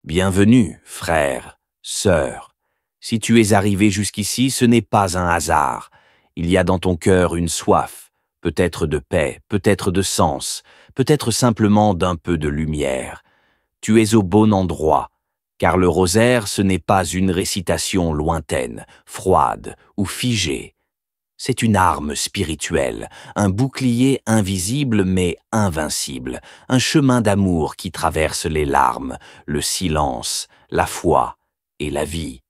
Bienvenue, frère, sœur. Si tu es arrivé jusqu'ici, ce n'est pas un hasard. Il y a dans ton cœur une soif, peut-être de paix, peut-être de sens, peut-être simplement d'un peu de lumière. Tu es au bon endroit, car le rosaire, ce n'est pas une récitation lointaine, froide ou figée. C'est une arme spirituelle, un bouclier invisible mais invincible, un chemin d'amour qui traverse les larmes, le silence, la foi et la vie.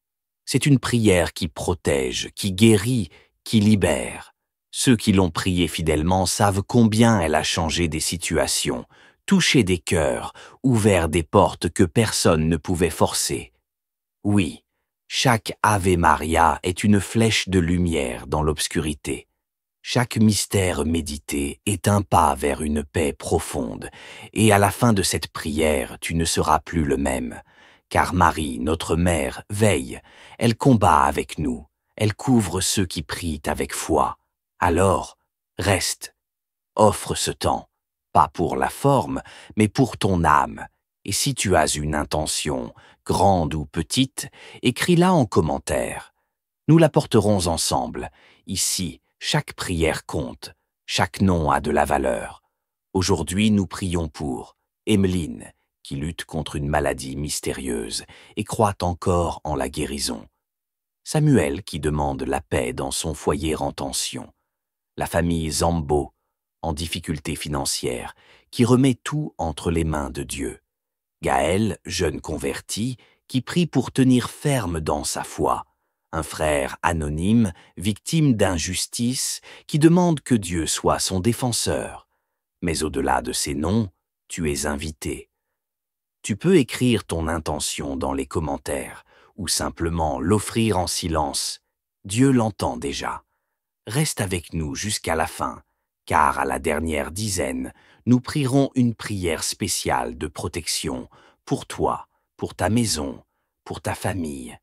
C'est une prière qui protège, qui guérit, qui libère. Ceux qui l'ont priée fidèlement savent combien elle a changé des situations, touché des cœurs, ouvert des portes que personne ne pouvait forcer. Oui, chaque Ave Maria est une flèche de lumière dans l'obscurité. Chaque mystère médité est un pas vers une paix profonde, et à la fin de cette prière, tu ne seras plus le même. Car Marie, notre mère, veille, elle combat avec nous, elle couvre ceux qui prient avec foi. Alors, reste, offre ce temps, pas pour la forme, mais pour ton âme. Et si tu as une intention, grande ou petite, écris-la en commentaire. Nous la porterons ensemble. Ici, chaque prière compte, chaque nom a de la valeur. Aujourd'hui, nous prions pour Emmeline, qui lutte contre une maladie mystérieuse et croit encore en la guérison. Samuel, qui demande la paix dans son foyer en tension. La famille Zambo, en difficulté financière, qui remet tout entre les mains de Dieu. Gaël, jeune converti, qui prie pour tenir ferme dans sa foi. Un frère anonyme, victime d'injustice, qui demande que Dieu soit son défenseur. Mais au-delà de ces noms, tu es invité. Tu peux écrire ton intention dans les commentaires, ou simplement l'offrir en silence. Dieu l'entend déjà. Reste avec nous jusqu'à la fin, car à la dernière dizaine, nous prierons une prière spéciale de protection pour toi, pour ta maison, pour ta famille.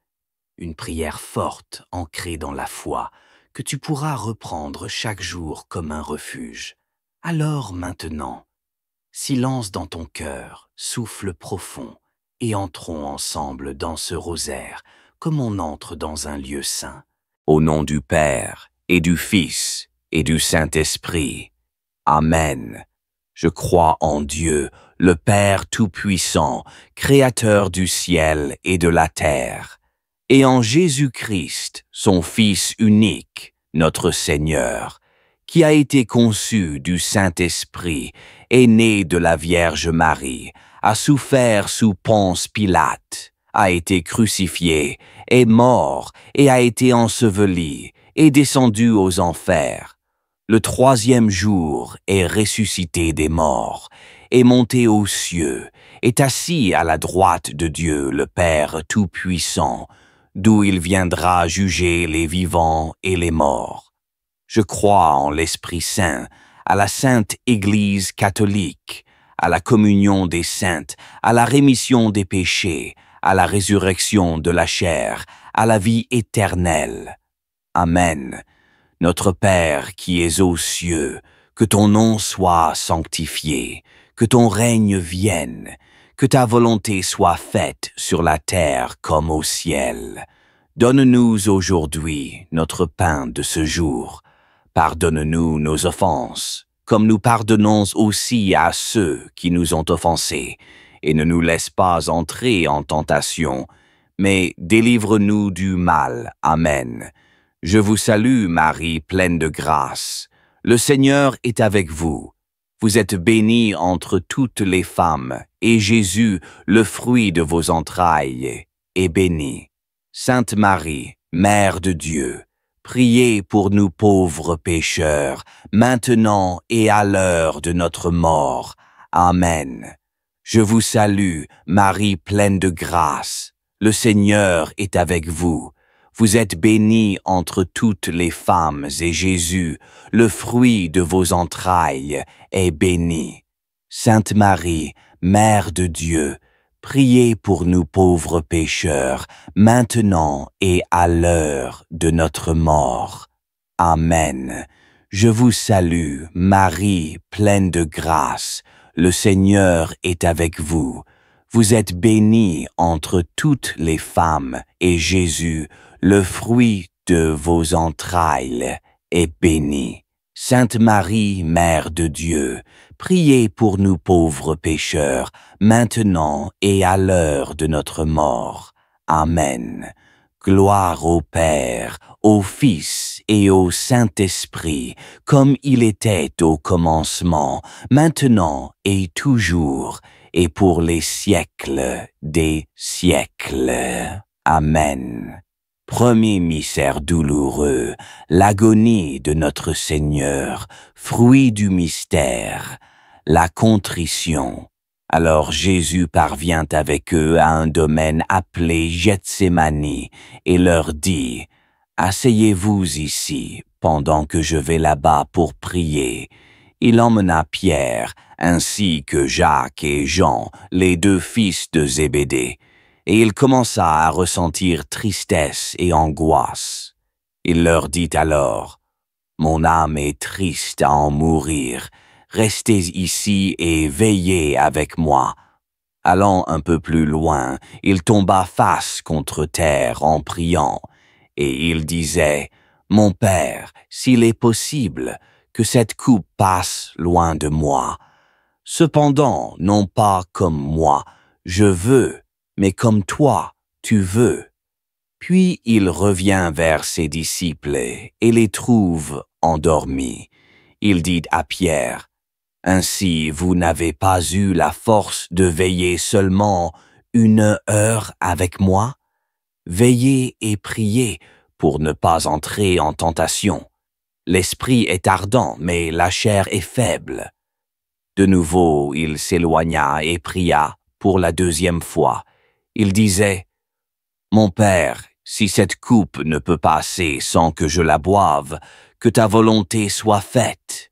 Une prière forte, ancrée dans la foi, que tu pourras reprendre chaque jour comme un refuge. Alors maintenant, silence dans ton cœur, souffle profond, et entrons ensemble dans ce rosaire, comme on entre dans un lieu saint. Au nom du Père, et du Fils, et du Saint-Esprit. Amen. Je crois en Dieu, le Père Tout-Puissant, Créateur du ciel et de la terre, et en Jésus-Christ, son Fils unique, notre Seigneur, qui a été conçu du Saint-Esprit, est né de la Vierge Marie, a souffert sous Ponce Pilate, a été crucifié, est mort et a été enseveli, est descendu aux enfers. Le troisième jour est ressuscité des morts, est monté aux cieux, est assis à la droite de Dieu le Père Tout-Puissant, d'où il viendra juger les vivants et les morts. Je crois en l'Esprit Saint, à la Sainte Église catholique, à la communion des saintes, à la rémission des péchés, à la résurrection de la chair, à la vie éternelle. Amen. Notre Père qui es aux cieux, que ton nom soit sanctifié, que ton règne vienne, que ta volonté soit faite sur la terre comme au ciel. Donne-nous aujourd'hui notre pain de ce jour. Pardonne-nous nos offenses, comme nous pardonnons aussi à ceux qui nous ont offensés, et ne nous laisse pas entrer en tentation, mais délivre-nous du mal. Amen. Je vous salue, Marie, pleine de grâce. Le Seigneur est avec vous. Vous êtes bénie entre toutes les femmes, et Jésus, le fruit de vos entrailles, est béni. Sainte Marie, Mère de Dieu, priez pour nous pauvres pécheurs, maintenant et à l'heure de notre mort. Amen. Je vous salue, Marie pleine de grâce. Le Seigneur est avec vous. Vous êtes bénie entre toutes les femmes, et Jésus, le fruit de vos entrailles, est béni. Sainte Marie, Mère de Dieu, priez pour nous pauvres pécheurs, maintenant et à l'heure de notre mort. Amen. Je vous salue, Marie, pleine de grâce. Le Seigneur est avec vous. Vous êtes bénie entre toutes les femmes, et Jésus, le fruit de vos entrailles, est béni. Sainte Marie, Mère de Dieu, priez pour nous pauvres pécheurs, maintenant et à l'heure de notre mort. Amen. Gloire au Père, au Fils et au Saint-Esprit, comme il était au commencement, maintenant et toujours, et pour les siècles des siècles. Amen. Premier mystère douloureux, l'agonie de notre Seigneur, fruit du mystère, la contrition. Alors Jésus parvient avec eux à un domaine appelé Gethsémani et leur dit « Asseyez-vous ici, pendant que je vais là-bas pour prier. » Il emmena Pierre, ainsi que Jacques et Jean, les deux fils de Zébédée, et il commença à ressentir tristesse et angoisse. Il leur dit alors, « Mon âme est triste à en mourir. Restez ici et veillez avec moi. » Allant un peu plus loin, il tomba face contre terre en priant, et il disait, « Mon Père, s'il est possible, que cette coupe passe loin de moi. Cependant, non pas comme moi, je veux, mais comme toi, tu veux. » Puis il revient vers ses disciples et les trouve endormis. Il dit à Pierre, « Ainsi vous n'avez pas eu la force de veiller seulement 1 heure avec moi? Veillez et priez pour ne pas entrer en tentation. L'esprit est ardent, mais la chair est faible. » De nouveau, il s'éloigna et pria pour la 2e fois. Il disait, « Mon Père, si cette coupe ne peut passer sans que je la boive, que ta volonté soit faite. »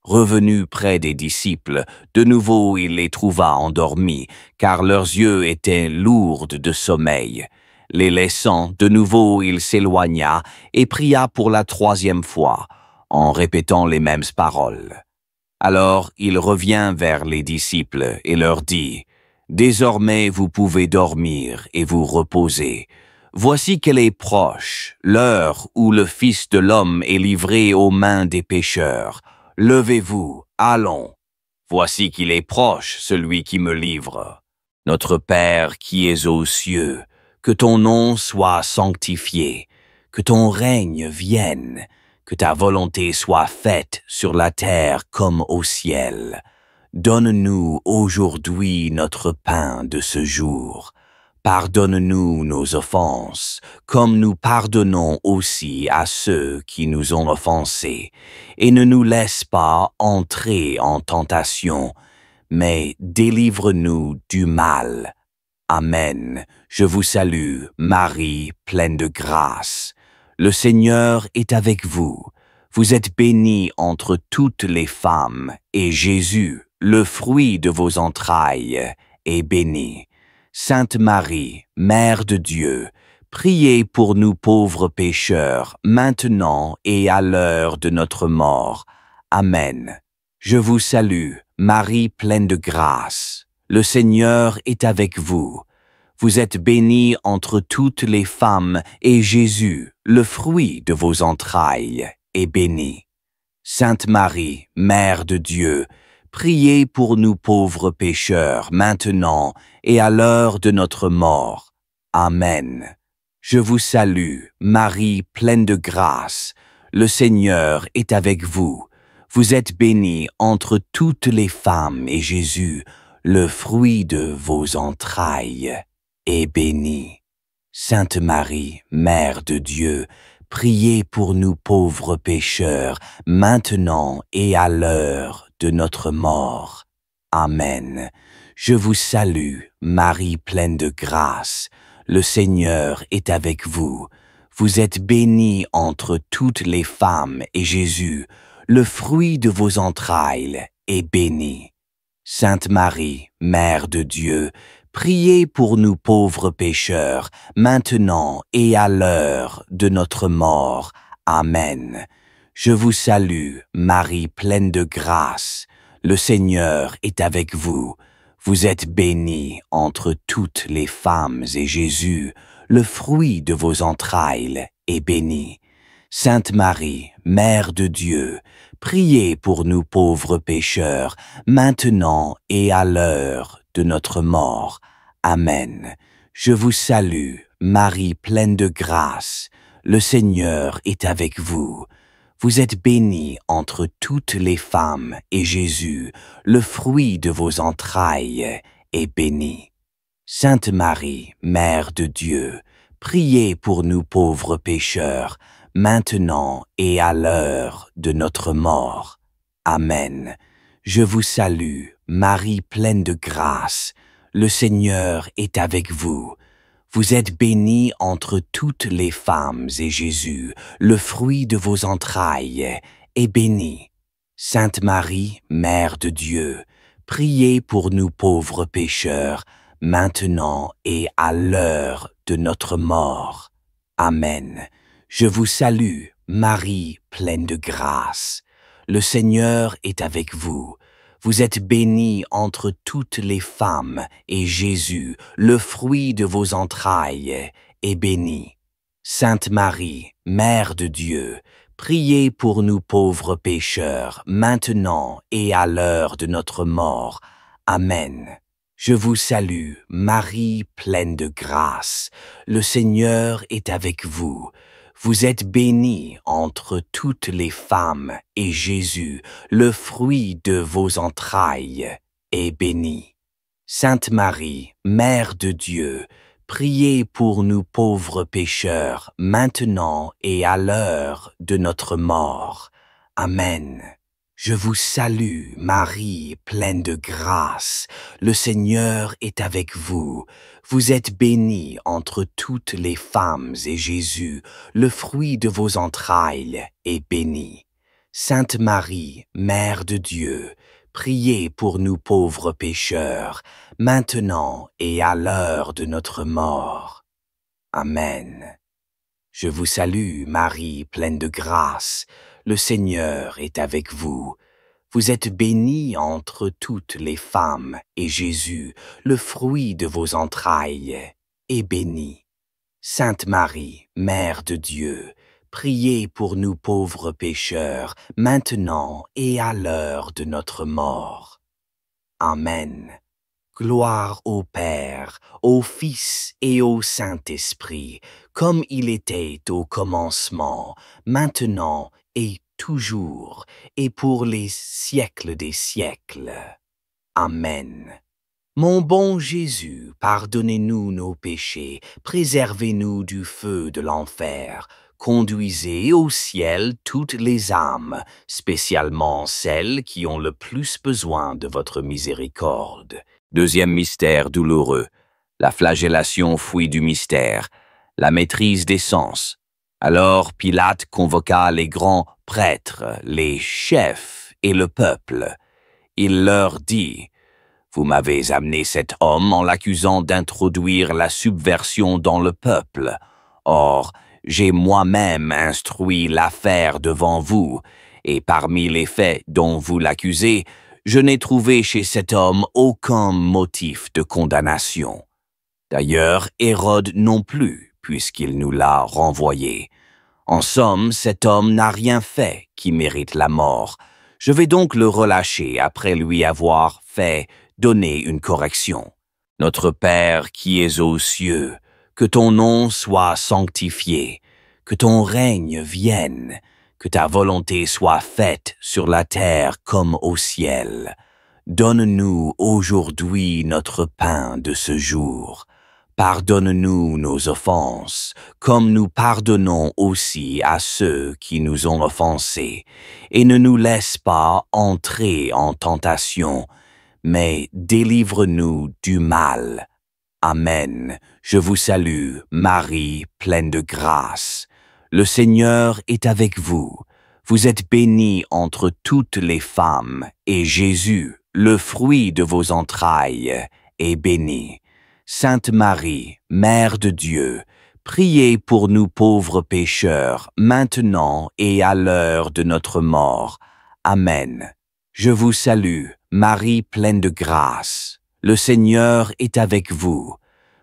Revenu près des disciples, de nouveau il les trouva endormis, car leurs yeux étaient lourds de sommeil. Les laissant, de nouveau il s'éloigna et pria pour la 3e fois, en répétant les mêmes paroles. Alors il revient vers les disciples et leur dit, « Désormais vous pouvez dormir et vous reposer. Voici qu'elle est proche, l'heure où le Fils de l'homme est livré aux mains des pécheurs. Levez-vous, allons. Voici qu'il est proche, celui qui me livre. Notre Père qui es aux cieux, que ton nom soit sanctifié, que ton règne vienne, que ta volonté soit faite sur la terre comme au ciel. Donne-nous aujourd'hui notre pain de ce jour. Pardonne-nous nos offenses, comme nous pardonnons aussi à ceux qui nous ont offensés, et ne nous laisse pas entrer en tentation, mais délivre-nous du mal. Amen. Je vous salue, Marie, pleine de grâce. Le Seigneur est avec vous. Vous êtes bénie entre toutes les femmes, et Jésus, le fruit de vos entrailles, est béni. Sainte Marie, Mère de Dieu, priez pour nous pauvres pécheurs, maintenant et à l'heure de notre mort. Amen. Je vous salue, Marie pleine de grâce. Le Seigneur est avec vous. Vous êtes bénie entre toutes les femmes, et Jésus, le fruit de vos entrailles, est béni. Sainte Marie, Mère de Dieu, priez pour nous pauvres pécheurs, maintenant et à l'heure de notre mort. Amen. Je vous salue, Marie pleine de grâce. Le Seigneur est avec vous. Vous êtes bénie entre toutes les femmes, et Jésus, le fruit de vos entrailles, est béni. Sainte Marie, Mère de Dieu, priez pour nous pauvres pécheurs, maintenant et à l'heure de notre mort. Amen. Je vous salue, Marie pleine de grâce. Le Seigneur est avec vous. Vous êtes bénie entre toutes les femmes, et Jésus, le fruit de vos entrailles, est béni. Sainte Marie, Mère de Dieu, priez pour nous pauvres pécheurs, maintenant et à l'heure de notre mort. Amen. Je vous salue, Marie pleine de grâce. Le Seigneur est avec vous. Vous êtes bénie entre toutes les femmes et Jésus, le fruit de vos entrailles, est béni. Sainte Marie, Mère de Dieu, priez pour nous pauvres pécheurs, maintenant et à l'heure de notre mort. Amen. Je vous salue, Marie pleine de grâce. Le Seigneur est avec vous. Vous êtes bénie entre toutes les femmes, et Jésus, le fruit de vos entrailles, est béni. Sainte Marie, Mère de Dieu, priez pour nous pauvres pécheurs, maintenant et à l'heure de notre mort. Amen. Je vous salue, Marie pleine de grâce. Le Seigneur est avec vous. Vous êtes bénie entre toutes les femmes, et Jésus, le fruit de vos entrailles, est béni. Sainte Marie, Mère de Dieu, priez pour nous pauvres pécheurs, maintenant et à l'heure de notre mort. Amen. Je vous salue, Marie pleine de grâce. Le Seigneur est avec vous. Vous êtes bénie entre toutes les femmes, et Jésus, le fruit de vos entrailles, est béni. Sainte Marie, Mère de Dieu, priez pour nous pauvres pécheurs, maintenant et à l'heure de notre mort. Amen. Je vous salue, Marie pleine de grâce. Le Seigneur est avec vous. Vous êtes bénie entre toutes les femmes, et Jésus, le fruit de vos entrailles, est béni. Sainte Marie, Mère de Dieu, priez pour nous pauvres pécheurs, maintenant et à l'heure de notre mort. Amen. Je vous salue, Marie, pleine de grâce. Le Seigneur est avec vous. Vous êtes bénie entre toutes les femmes, et Jésus, le fruit de vos entrailles, est béni. Sainte Marie, Mère de Dieu, priez pour nous pauvres pécheurs, maintenant et à l'heure de notre mort. Amen. Je vous salue, Marie, pleine de grâce. Le Seigneur est avec vous. Vous êtes bénie entre toutes les femmes, et Jésus, le fruit de vos entrailles, est béni. Sainte Marie, Mère de Dieu, priez pour nous pauvres pécheurs, maintenant et à l'heure de notre mort. Amen. Gloire au Père, au Fils et au Saint-Esprit, comme il était au commencement, maintenant et toujours, et pour les siècles des siècles. Amen. Mon bon Jésus, pardonnez-nous nos péchés, préservez-nous du feu de l'enfer, conduisez au ciel toutes les âmes, spécialement celles qui ont le plus besoin de votre miséricorde. Deuxième mystère douloureux, la flagellation fruit du mystère, la maîtrise des sens. Alors Pilate convoqua les grands prêtres, les chefs et le peuple. Il leur dit: « Vous m'avez amené cet homme en l'accusant d'introduire la subversion dans le peuple. Or, j'ai moi-même instruit l'affaire devant vous, et parmi les faits dont vous l'accusez, je n'ai trouvé chez cet homme aucun motif de condamnation. D'ailleurs, Hérode non plus, puisqu'il nous l'a renvoyé. En somme, cet homme n'a rien fait qui mérite la mort. Je vais donc le relâcher après lui avoir fait donner une correction. Notre Père qui es aux cieux, que ton nom soit sanctifié, que ton règne vienne, que ta volonté soit faite sur la terre comme au ciel. Donne-nous aujourd'hui notre pain de ce jour. Pardonne-nous nos offenses, comme nous pardonnons aussi à ceux qui nous ont offensés, et ne nous laisse pas entrer en tentation, mais délivre-nous du mal. Amen. Je vous salue, Marie, pleine de grâce. Le Seigneur est avec vous. Vous êtes bénie entre toutes les femmes, et Jésus, le fruit de vos entrailles, est béni. Sainte Marie, Mère de Dieu, priez pour nous pauvres pécheurs, maintenant et à l'heure de notre mort. Amen. Je vous salue, Marie pleine de grâce. Le Seigneur est avec vous.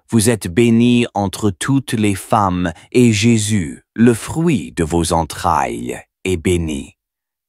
Vous êtes bénie entre toutes les femmes, et Jésus, le fruit de vos entrailles, est béni.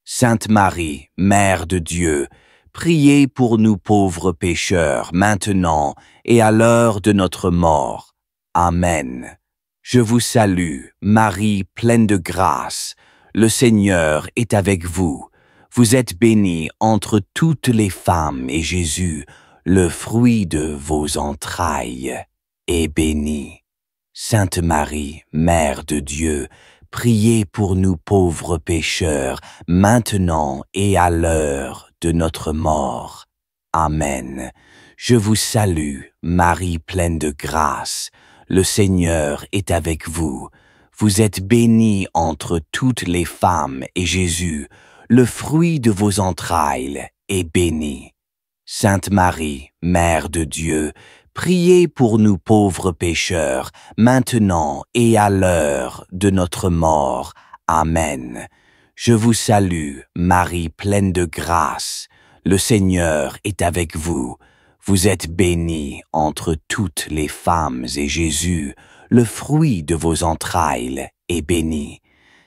Sainte Marie, Mère de Dieu, priez pour nous pauvres pécheurs, maintenant et à l'heure de notre mort. Amen. Je vous salue, Marie pleine de grâce. Le Seigneur est avec vous. Vous êtes bénie entre toutes les femmes, et Jésus, le fruit de vos entrailles, est béni. Sainte Marie, Mère de Dieu, priez pour nous pauvres pécheurs, maintenant et à l'heure de notre mort. Amen. Je vous salue, Marie pleine de grâce. Le Seigneur est avec vous. Vous êtes bénie entre toutes les femmes, et Jésus, le fruit de vos entrailles, est béni. Sainte Marie, Mère de Dieu, priez pour nous pauvres pécheurs, maintenant et à l'heure de notre mort. Amen. Je vous salue, Marie pleine de grâce. Le Seigneur est avec vous. Vous êtes bénie entre toutes les femmes, et Jésus, le fruit de vos entrailles, est béni.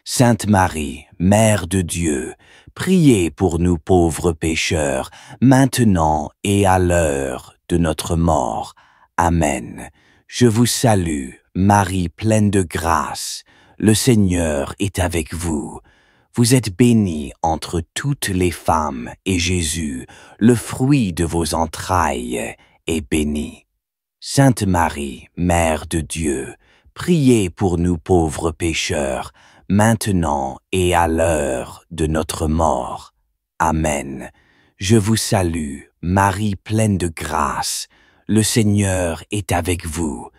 Sainte Marie, Mère de Dieu, priez pour nous pauvres pécheurs, maintenant et à l'heure de notre mort. Amen. Je vous salue, Marie pleine de grâce. Le Seigneur est avec vous. Vous êtes bénie entre toutes les femmes, et Jésus, le fruit de vos entrailles, est béni. Sainte Marie, Mère de Dieu, priez pour nous pauvres pécheurs, maintenant et à l'heure de notre mort. Amen. Je vous salue, Marie pleine de grâce. Le Seigneur est avec vous.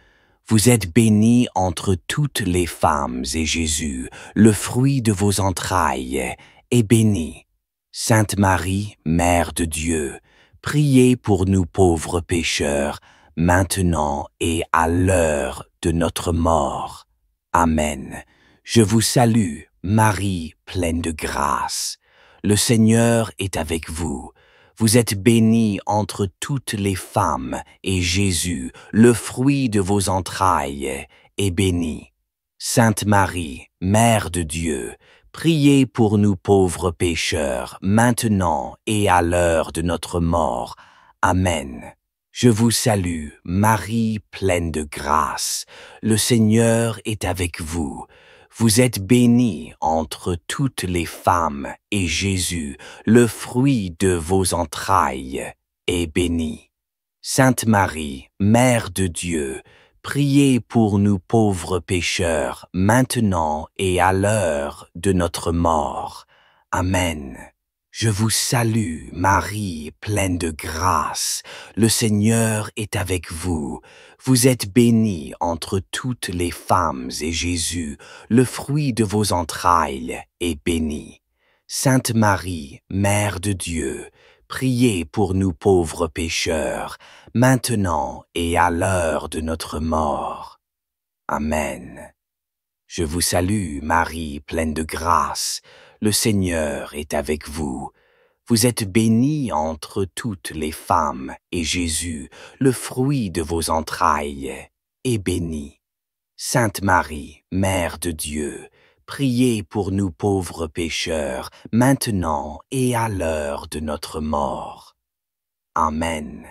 Vous êtes bénie entre toutes les femmes, et Jésus, le fruit de vos entrailles, est béni. Sainte Marie, Mère de Dieu, priez pour nous pauvres pécheurs, maintenant et à l'heure de notre mort. Amen. Je vous salue, Marie pleine de grâce. Le Seigneur est avec vous. Vous êtes bénie entre toutes les femmes, et Jésus, le fruit de vos entrailles, est béni. Sainte Marie, Mère de Dieu, priez pour nous pauvres pécheurs, maintenant et à l'heure de notre mort. Amen. Je vous salue, Marie pleine de grâce. Le Seigneur est avec vous. Vous êtes bénie entre toutes les femmes, et Jésus, le fruit de vos entrailles, est béni. Sainte Marie, Mère de Dieu, priez pour nous pauvres pécheurs, maintenant et à l'heure de notre mort. Amen. Je vous salue, Marie, pleine de grâce. Le Seigneur est avec vous. Vous êtes bénie entre toutes les femmes, et Jésus, le fruit de vos entrailles, est béni. Sainte Marie, Mère de Dieu, priez pour nous pauvres pécheurs, maintenant et à l'heure de notre mort. Amen. Je vous salue, Marie, pleine de grâce. Le Seigneur est avec vous. Vous êtes bénie entre toutes les femmes, et Jésus, le fruit de vos entrailles, est béni. Sainte Marie, Mère de Dieu, priez pour nous pauvres pécheurs, maintenant et à l'heure de notre mort. Amen.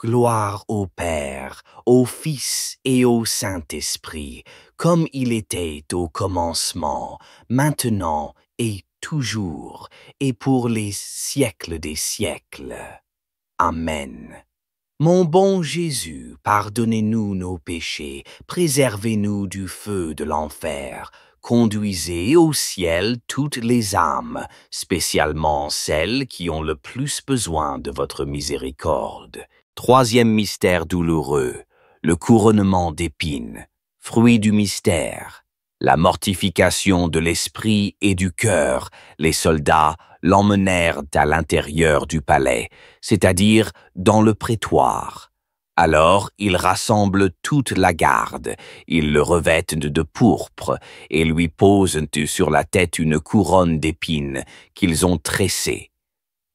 Gloire au Père, au Fils et au Saint-Esprit, comme il était au commencement, maintenant et toujours, et pour les siècles des siècles. Amen. Mon bon Jésus, pardonnez-nous nos péchés, préservez-nous du feu de l'enfer, conduisez au ciel toutes les âmes, spécialement celles qui ont le plus besoin de votre miséricorde. Troisième mystère douloureux, le couronnement d'épines, fruit du mystère. La mortification de l'esprit et du cœur, les soldats l'emmenèrent à l'intérieur du palais, c'est-à-dire dans le prétoire. Alors ils rassemblent toute la garde, ils le revêtent de pourpre et lui posent sur la tête une couronne d'épines qu'ils ont tressée.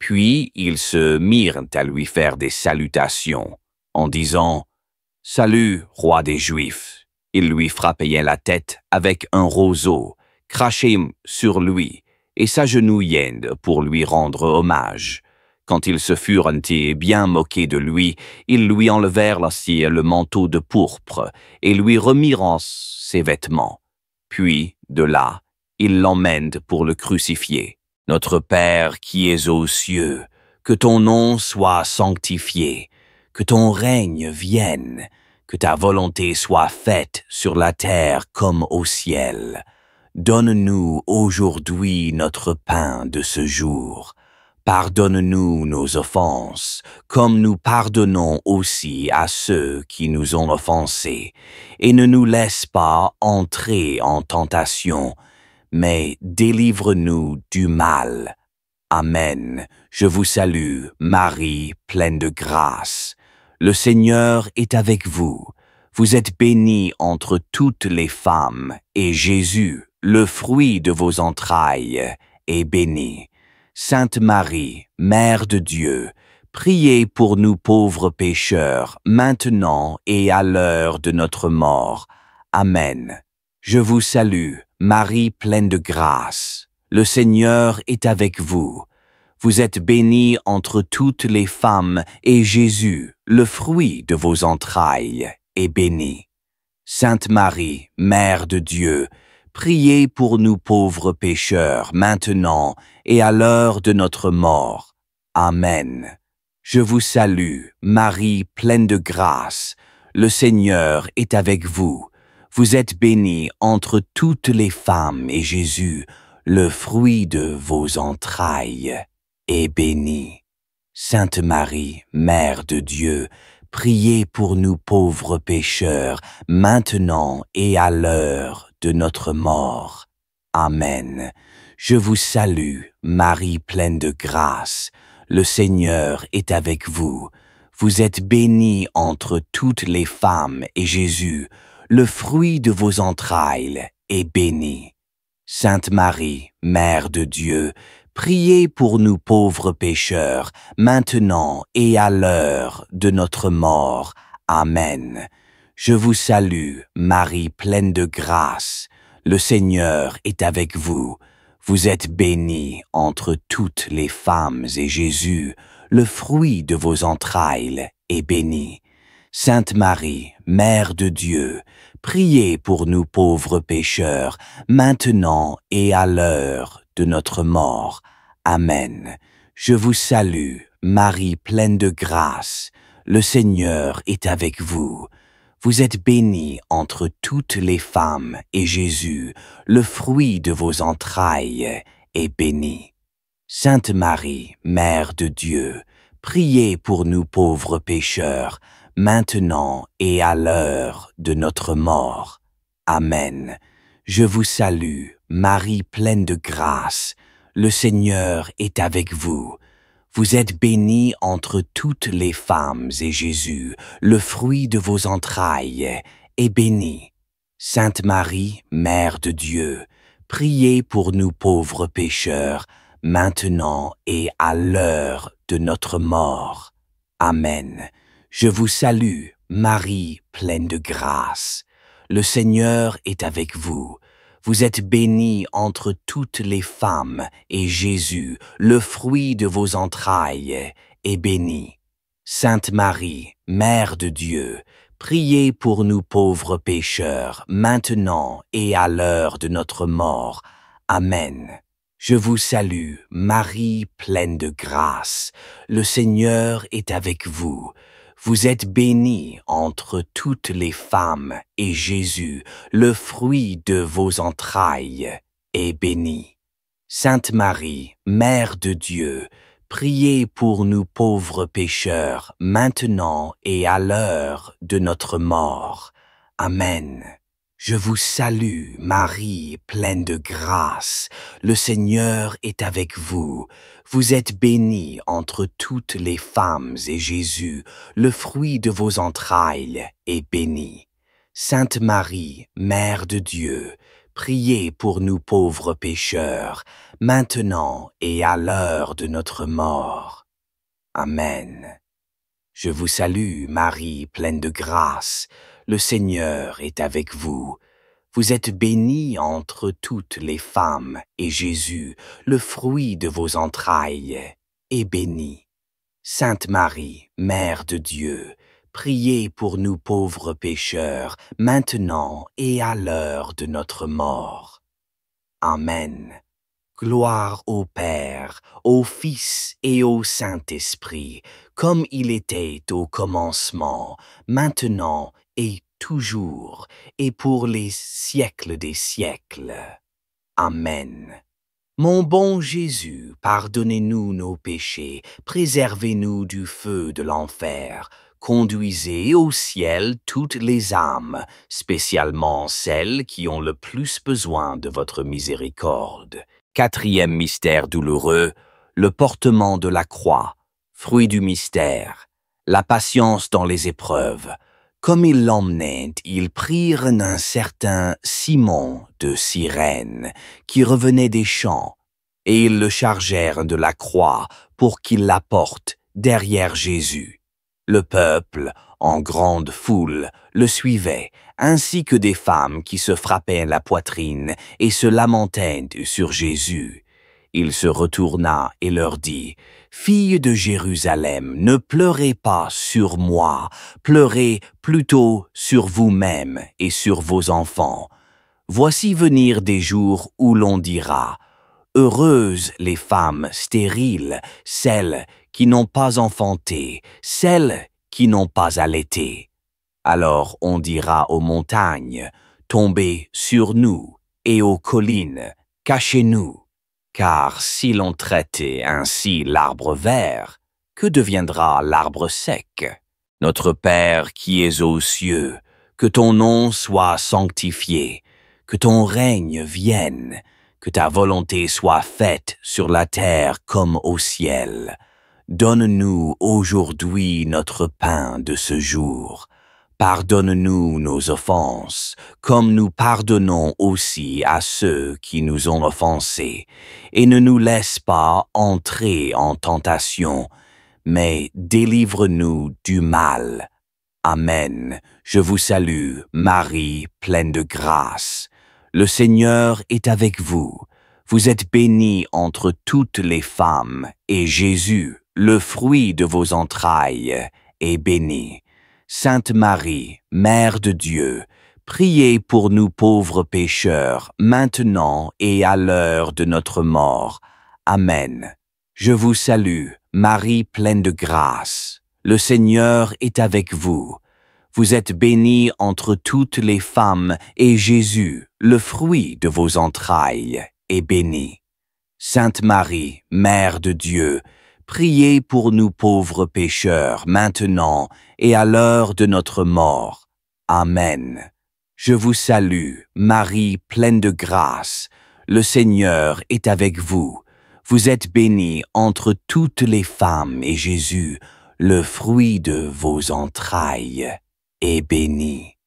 Puis ils se mirent à lui faire des salutations, en disant « Salut, roi des Juifs !» Ils lui frappaient la tête avec un roseau, crachaient sur lui et s'agenouillaient pour lui rendre hommage. Quand ils se furent bien moqués de lui, ils lui enlevèrent aussi le manteau de pourpre et lui remirent ses vêtements. Puis, de là, ils l'emmènent pour le crucifier. Notre Père qui es aux cieux, que ton nom soit sanctifié, que ton règne vienne, que ta volonté soit faite sur la terre comme au ciel. Donne-nous aujourd'hui notre pain de ce jour. Pardonne-nous nos offenses, comme nous pardonnons aussi à ceux qui nous ont offensés, et ne nous laisse pas entrer en tentation, mais délivre-nous du mal. Amen. Je vous salue, Marie, pleine de grâce. Le Seigneur est avec vous. Vous êtes bénie entre toutes les femmes, et Jésus, le fruit de vos entrailles, est béni. Sainte Marie, Mère de Dieu, priez pour nous pauvres pécheurs, maintenant et à l'heure de notre mort. Amen. Je vous salue, Marie pleine de grâce. Le Seigneur est avec vous. Vous êtes bénie entre toutes les femmes, et Jésus, le fruit de vos entrailles, est béni. Sainte Marie, Mère de Dieu, priez pour nous pauvres pécheurs, maintenant et à l'heure de notre mort. Amen. Je vous salue, Marie pleine de grâce. Le Seigneur est avec vous. Vous êtes bénie entre toutes les femmes, et Jésus, le fruit de vos entrailles, est béni. Sainte Marie, Mère de Dieu, priez pour nous pauvres pécheurs, maintenant et à l'heure de notre mort. Amen. Je vous salue, Marie pleine de grâce. Le Seigneur est avec vous. Vous êtes bénie entre toutes les femmes, et Jésus, le fruit de vos entrailles, est béni. Sainte Marie, Mère de Dieu, priez pour nous pauvres pécheurs, maintenant et à l'heure de notre mort. Amen. Je vous salue, Marie pleine de grâce. Le Seigneur est avec vous. Vous êtes bénie entre toutes les femmes, et Jésus, le fruit de vos entrailles, est béni. Sainte Marie, Mère de Dieu, priez pour nous pauvres pécheurs, maintenant et à l'heure de notre mort. Amen. Je vous salue, Marie pleine de grâce. Le Seigneur est avec vous. Vous êtes bénie entre toutes les femmes, et Jésus, le fruit de vos entrailles, est béni. Sainte Marie, Mère de Dieu, priez pour nous pauvres pécheurs, maintenant et à l'heure de notre mort. Amen. Je vous salue, Marie pleine de grâce. Le Seigneur est avec vous. Vous êtes bénie entre toutes les femmes, et Jésus, le fruit de vos entrailles, est béni. Sainte Marie, Mère de Dieu, priez pour nous pauvres pécheurs, maintenant et à l'heure de notre mort. Amen. Je vous salue, Marie pleine de grâce. Le Seigneur est avec vous. Vous êtes bénie entre toutes les femmes, et Jésus, le fruit de vos entrailles, est béni. Sainte Marie, Mère de Dieu, priez pour nous pauvres pécheurs, maintenant et à l'heure de notre mort. Amen. Je vous salue, Marie pleine de grâce. Le Seigneur est avec vous. Vous êtes bénie entre toutes les femmes, et Jésus, le fruit de vos entrailles, est béni. Sainte Marie, Mère de Dieu, priez pour nous pauvres pécheurs, maintenant et à l'heure de notre mort. Amen. Je vous salue, Marie, pleine de grâce. Le Seigneur est avec vous. Vous êtes bénie entre toutes les femmes, et Jésus, le fruit de vos entrailles, est béni. Sainte Marie, Mère de Dieu, priez pour nous pauvres pécheurs, maintenant et à l'heure de notre mort. Amen. Je vous salue, Marie, pleine de grâce. Le Seigneur est avec vous. Vous êtes bénie entre toutes les femmes, et Jésus, le fruit de vos entrailles, est béni. Sainte Marie, Mère de Dieu, priez pour nous pauvres pécheurs, maintenant et à l'heure de notre mort. Amen. Gloire au Père, au Fils et au Saint-Esprit, comme il était au commencement, maintenant et toujours, et pour les siècles des siècles. Amen. Mon bon Jésus, pardonnez-nous nos péchés, préservez-nous du feu de l'enfer, conduisez au ciel toutes les âmes, spécialement celles qui ont le plus besoin de votre miséricorde. Quatrième mystère douloureux, le portement de la croix, fruit du mystère, la patience dans les épreuves. Comme ils l'emmenaient, ils prirent un certain Simon de Cyrène, qui revenait des champs, et ils le chargèrent de la croix pour qu'il la porte derrière Jésus. Le peuple, en grande foule, le suivait, ainsi que des femmes qui se frappaient la poitrine et se lamentaient sur Jésus. Il se retourna et leur dit, « Filles de Jérusalem, ne pleurez pas sur moi, pleurez plutôt sur vous-même et sur vos enfants. Voici venir des jours où l'on dira, « Heureuses les femmes stériles, celles qui n'ont pas enfanté, celles qui n'ont pas allaité. » Alors on dira aux montagnes, « Tombez sur nous, » et aux collines, « Cachez-nous. » Car si l'on traitait ainsi l'arbre vert, que deviendra l'arbre sec? Notre Père qui es aux cieux, que ton nom soit sanctifié, que ton règne vienne, que ta volonté soit faite sur la terre comme au ciel. Donne-nous aujourd'hui notre pain de ce jour. Pardonne-nous nos offenses, comme nous pardonnons aussi à ceux qui nous ont offensés, et ne nous laisse pas entrer en tentation, mais délivre-nous du mal. Amen. Je vous salue, Marie, pleine de grâce. Le Seigneur est avec vous. Vous êtes bénie entre toutes les femmes, et Jésus, le fruit de vos entrailles, est béni. Sainte Marie, Mère de Dieu, priez pour nous pauvres pécheurs, maintenant et à l'heure de notre mort. Amen. Je vous salue, Marie pleine de grâce. Le Seigneur est avec vous. Vous êtes bénie entre toutes les femmes, et Jésus, le fruit de vos entrailles, est béni. Sainte Marie, Mère de Dieu, priez pour nous pauvres pécheurs, maintenant et à l'heure de notre mort. Amen. Je vous salue, Marie pleine de grâce. Le Seigneur est avec vous. Vous êtes bénie entre toutes les femmes, et Jésus, le fruit de vos entrailles, est béni.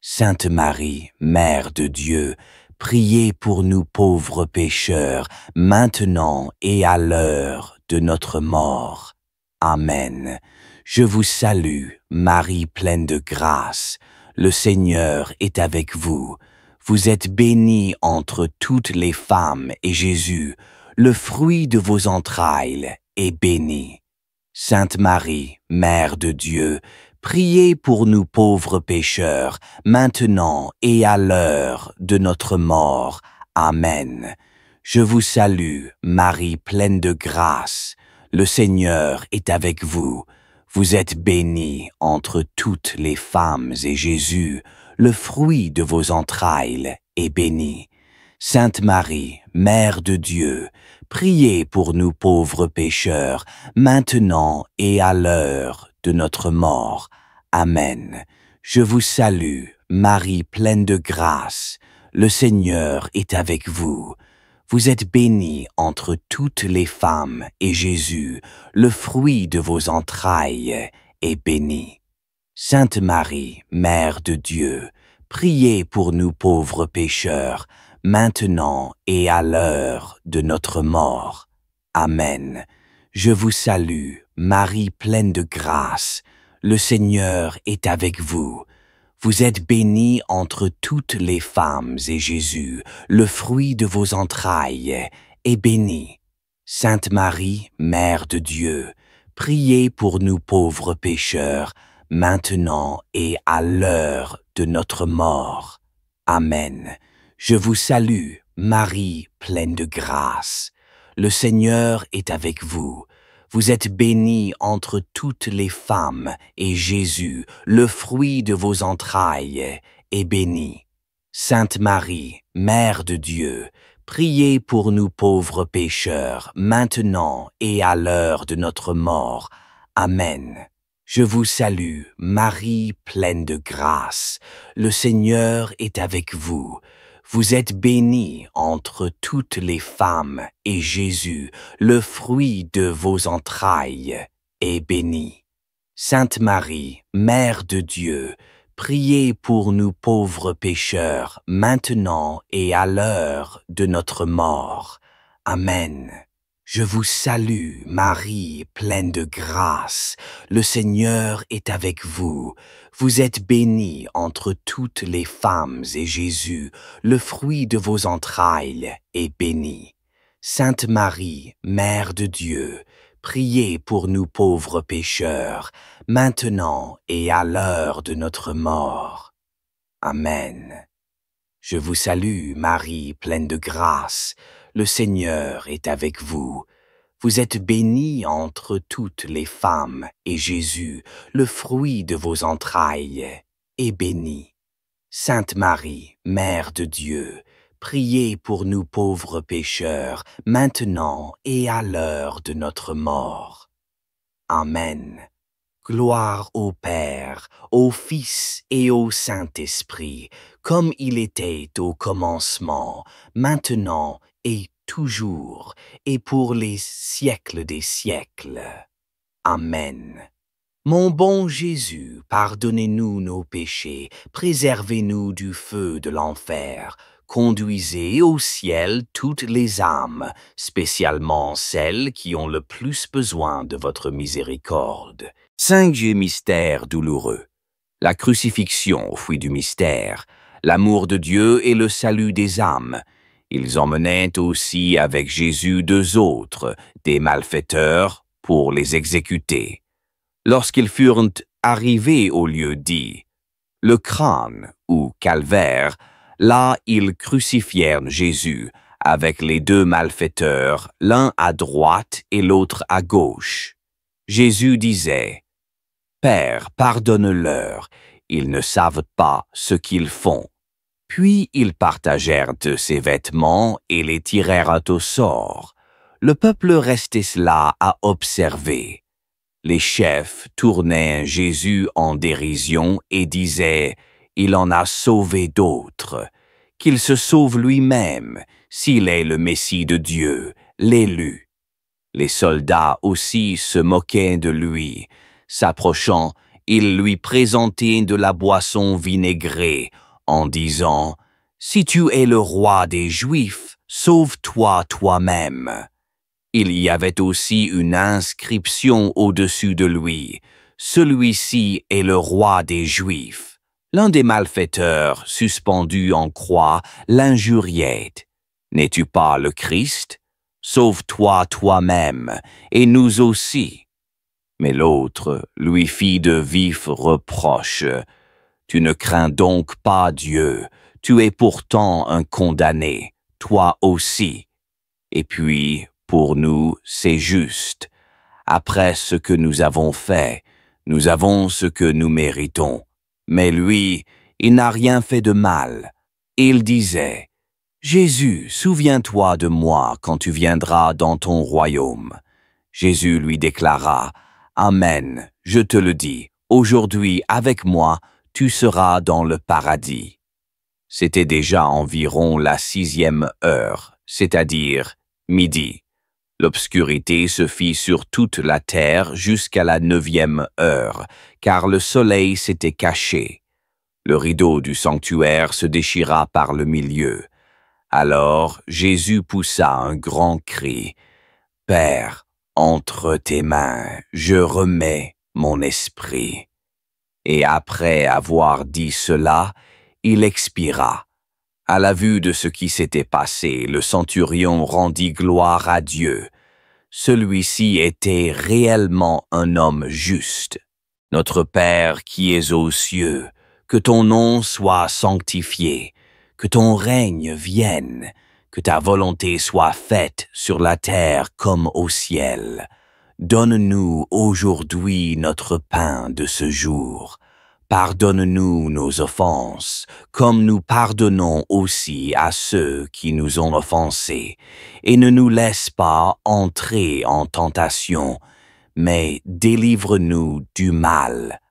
Sainte Marie, Mère de Dieu, priez pour nous pauvres pécheurs, maintenant et à l'heure de notre mort. Amen. Je vous salue, Marie pleine de grâce. Le Seigneur est avec vous. Vous êtes bénie entre toutes les femmes, et Jésus, le fruit de vos entrailles, est béni. Sainte Marie, Mère de Dieu, priez pour nous pauvres pécheurs, maintenant et à l'heure de notre mort. Amen. Je vous salue, Marie pleine de grâce. Le Seigneur est avec vous. Vous êtes bénie entre toutes les femmes, et Jésus, le fruit de vos entrailles, est béni. Sainte Marie, Mère de Dieu, priez pour nous pauvres pécheurs, maintenant et à l'heure de notre mort. Amen. Je vous salue, Marie pleine de grâce. Le Seigneur est avec vous. Vous êtes bénie entre toutes les femmes, et Jésus, le fruit de vos entrailles, est béni. Sainte Marie, Mère de Dieu, priez pour nous pauvres pécheurs, maintenant et à l'heure de notre mort. Amen. Je vous salue, Marie pleine de grâce. Le Seigneur est avec vous. Vous êtes bénie entre toutes les femmes, et Jésus, le fruit de vos entrailles, est béni. Sainte Marie, Mère de Dieu, priez pour nous pauvres pécheurs, maintenant et à l'heure de notre mort. Amen. Je vous salue, Marie pleine de grâce. Le Seigneur est avec vous. Vous êtes bénie entre toutes les femmes, et Jésus, le fruit de vos entrailles, est béni. Sainte Marie, Mère de Dieu, priez pour nous pauvres pécheurs, maintenant et à l'heure de notre mort. Amen. Je vous salue, Marie pleine de grâce. Le Seigneur est avec vous. Vous êtes bénie entre toutes les femmes, et Jésus, le fruit de vos entrailles, est béni. Sainte Marie, Mère de Dieu, priez pour nous pauvres pécheurs, maintenant et à l'heure de notre mort. Amen. Je vous salue, Marie, pleine de grâce. Le Seigneur est avec vous. Vous êtes bénie entre toutes les femmes, et Jésus, le fruit de vos entrailles, est béni. Sainte Marie, Mère de Dieu, priez pour nous pauvres pécheurs, maintenant et à l'heure de notre mort. Amen. Je vous salue, Marie, pleine de grâce. Le Seigneur est avec vous. Vous êtes bénie entre toutes les femmes, et Jésus, le fruit de vos entrailles, est béni. Sainte Marie, Mère de Dieu, priez pour nous pauvres pécheurs, maintenant et à l'heure de notre mort. Amen. Gloire au Père, au Fils et au Saint-Esprit, comme il était au commencement, maintenant et toujours, et pour les siècles des siècles. Amen. Mon bon Jésus, pardonnez-nous nos péchés, préservez-nous du feu de l'enfer, conduisez au ciel toutes les âmes, spécialement celles qui ont le plus besoin de votre miséricorde. 5e mystère douloureux. La crucifixion au fruit du mystère, l'amour de Dieu et le salut des âmes. Ils emmenaient aussi avec Jésus 2 autres, des malfaiteurs, pour les exécuter. Lorsqu'ils furent arrivés au lieu dit, le crâne ou calvaire, là ils crucifièrent Jésus avec les 2 malfaiteurs, l'un à droite et l'autre à gauche. Jésus disait, Père, pardonne-leur, ils ne savent pas ce qu'ils font. Puis ils partagèrent ses vêtements et les tirèrent au sort. Le peuple restait là à observer. Les chefs tournaient Jésus en dérision et disaient « Il en a sauvé d'autres, qu'il se sauve lui-même, s'il est le Messie de Dieu, l'élu. » Les soldats aussi se moquaient de lui. S'approchant, ils lui présentaient de la boisson vinaigrée, en disant « Si tu es le roi des Juifs, sauve-toi toi-même. » Il y avait aussi une inscription au-dessus de lui « Celui-ci est le roi des Juifs. » L'un des malfaiteurs, suspendu en croix, l'injuriait. « N'es-tu pas le Christ? Sauve-toi toi-même, et nous aussi. » Mais l'autre lui fit de vifs reproches. « Tu ne crains donc pas Dieu, tu es pourtant un condamné, toi aussi. Et puis, pour nous, c'est juste. Après ce que nous avons fait, nous avons ce que nous méritons. Mais lui, il n'a rien fait de mal. » Il disait, « Jésus, souviens-toi de moi quand tu viendras dans ton royaume. » Jésus lui déclara, « Amen, je te le dis, aujourd'hui avec moi, tu seras dans le paradis. » C'était déjà environ la 6e heure, c'est-à-dire midi. L'obscurité se fit sur toute la terre jusqu'à la 9e heure, car le soleil s'était caché. Le rideau du sanctuaire se déchira par le milieu. Alors Jésus poussa un grand cri. « Père, entre tes mains, je remets mon esprit. » Et après avoir dit cela, il expira. À la vue de ce qui s'était passé, le centurion rendit gloire à Dieu. Celui-ci était réellement un homme juste. Notre Père qui es aux cieux, que ton nom soit sanctifié, que ton règne vienne, que ta volonté soit faite sur la terre comme au ciel. Donne-nous aujourd'hui notre pain de ce jour. Pardonne-nous nos offenses, comme nous pardonnons aussi à ceux qui nous ont offensés, et ne nous laisse pas entrer en tentation, mais délivre-nous du mal.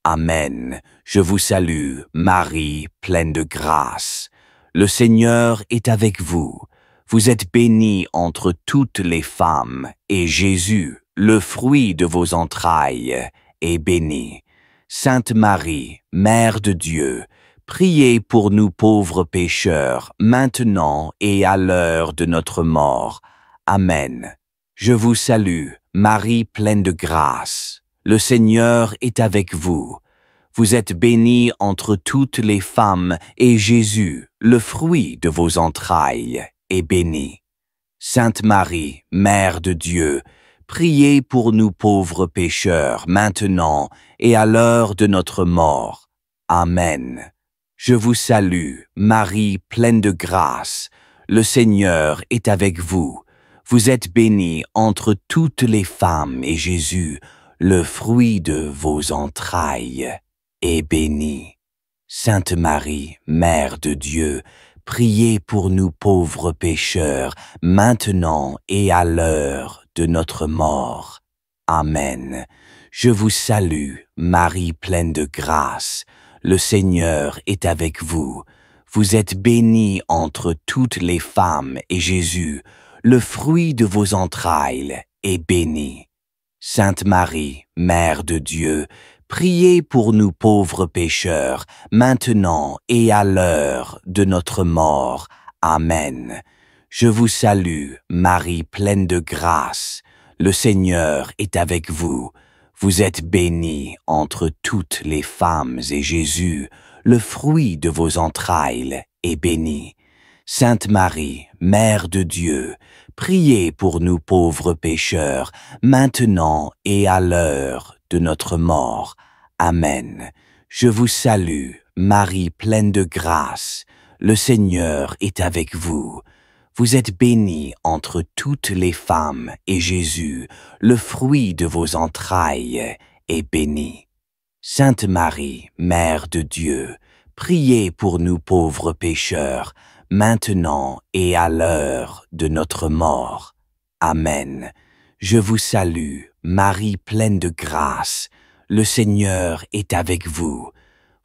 Amen. Je vous salue, Marie, pleine de grâce. Le Seigneur est avec vous. Vous êtes bénie entre toutes les femmes, et Jésus, le fruit de vos entrailles, est béni. Sainte Marie, Mère de Dieu, priez pour nous pauvres pécheurs, maintenant et à l'heure de notre mort. Amen. Je vous salue, Marie pleine de grâce. Le Seigneur est avec vous. Vous êtes bénie entre toutes les femmes, et Jésus, le fruit de vos entrailles, est béni. Sainte Marie, Mère de Dieu, priez pour nous pauvres pécheurs, maintenant et à l'heure de notre mort. Amen. Je vous salue, Marie pleine de grâce. Le Seigneur est avec vous. Vous êtes bénie entre toutes les femmes, et Jésus, le fruit de vos entrailles, est béni. Sainte Marie, Mère de Dieu, priez pour nous pauvres pécheurs, maintenant et à l'heure de notre mort. Amen. Je vous salue, Marie pleine de grâce. Le Seigneur est avec vous. Vous êtes bénie entre toutes les femmes, et Jésus, le fruit de vos entrailles, est béni. Sainte Marie, Mère de Dieu, priez pour nous pauvres pécheurs, maintenant et à l'heure de notre mort. Amen. Je vous salue, Marie pleine de grâce. Le Seigneur est avec vous. Vous êtes bénie entre toutes les femmes, et Jésus, le fruit de vos entrailles, est béni. Sainte Marie, Mère de Dieu, priez pour nous pauvres pécheurs, maintenant et à l'heure de notre mort. Amen. Je vous salue, Marie pleine de grâce. Le Seigneur est avec vous. Vous êtes bénie entre toutes les femmes, et Jésus, le fruit de vos entrailles, est béni. Sainte Marie, Mère de Dieu, priez pour nous pauvres pécheurs, maintenant et à l'heure de notre mort. Amen. Je vous salue, Marie pleine de grâce. Le Seigneur est avec vous.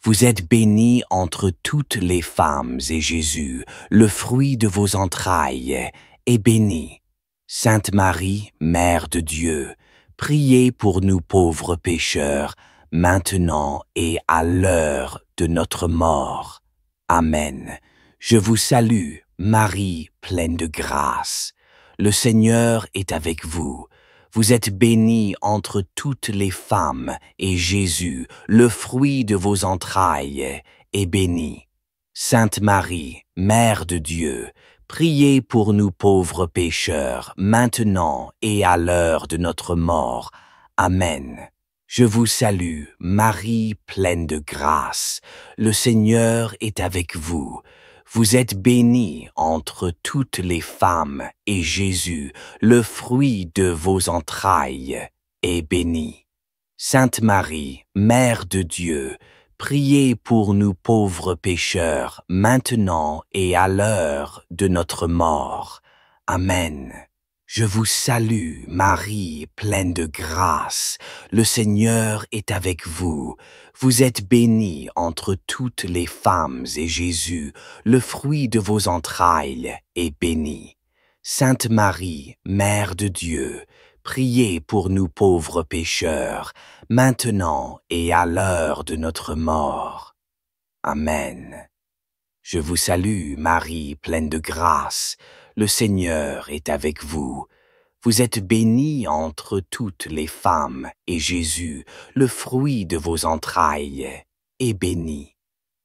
Vous êtes bénie entre toutes les femmes, et Jésus, le fruit de vos entrailles, est béni. Sainte Marie, Mère de Dieu, priez pour nous pauvres pécheurs, maintenant et à l'heure de notre mort. Amen. Je vous salue, Marie pleine de grâce. Le Seigneur est avec vous. Vous êtes bénie entre toutes les femmes, et Jésus, le fruit de vos entrailles, est béni. Sainte Marie, Mère de Dieu, priez pour nous pauvres pécheurs, maintenant et à l'heure de notre mort. Amen. Je vous salue, Marie pleine de grâce. Le Seigneur est avec vous. Vous êtes bénie entre toutes les femmes, et Jésus, le fruit de vos entrailles, est béni. Sainte Marie, Mère de Dieu, priez pour nous pauvres pécheurs, maintenant et à l'heure de notre mort. Amen. Je vous salue, Marie, pleine de grâce. Le Seigneur est avec vous. Vous êtes bénie entre toutes les femmes, et Jésus, le fruit de vos entrailles, est béni. Sainte Marie, Mère de Dieu, priez pour nous pauvres pécheurs, maintenant et à l'heure de notre mort. Amen. Je vous salue, Marie, pleine de grâce. Le Seigneur est avec vous. Vous êtes bénie entre toutes les femmes, et Jésus, le fruit de vos entrailles, est béni.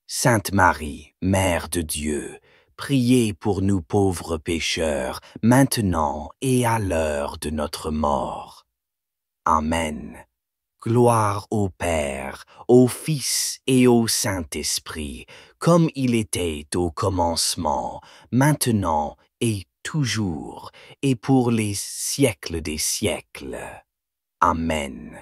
Sainte Marie, Mère de Dieu, priez pour nous pauvres pécheurs, maintenant et à l'heure de notre mort. Amen. Gloire au Père, au Fils et au Saint-Esprit, comme il était au commencement, maintenant et toujours, et pour les siècles des siècles. Amen.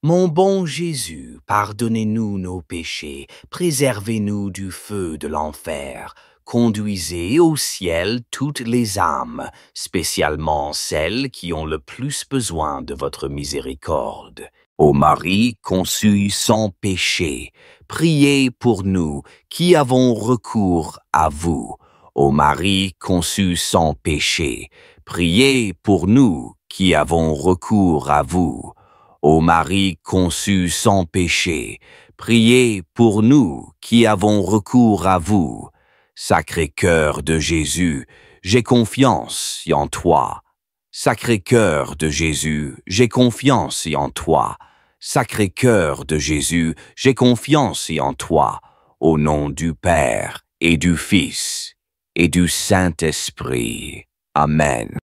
Mon bon Jésus, pardonnez-nous nos péchés, préservez-nous du feu de l'enfer, conduisez au ciel toutes les âmes, spécialement celles qui ont le plus besoin de votre miséricorde. Ô Marie conçue sans péché, priez pour nous qui avons recours à vous. Ô Marie conçue sans péché, priez pour nous qui avons recours à vous. Ô Marie conçue sans péché, priez pour nous qui avons recours à vous. Sacré-Cœur de Jésus, j'ai confiance en toi. Sacré-Cœur de Jésus, j'ai confiance en toi. Sacré-Cœur de Jésus, j'ai confiance en toi. Au nom du Père et du Fils et du Saint-Esprit. Amen.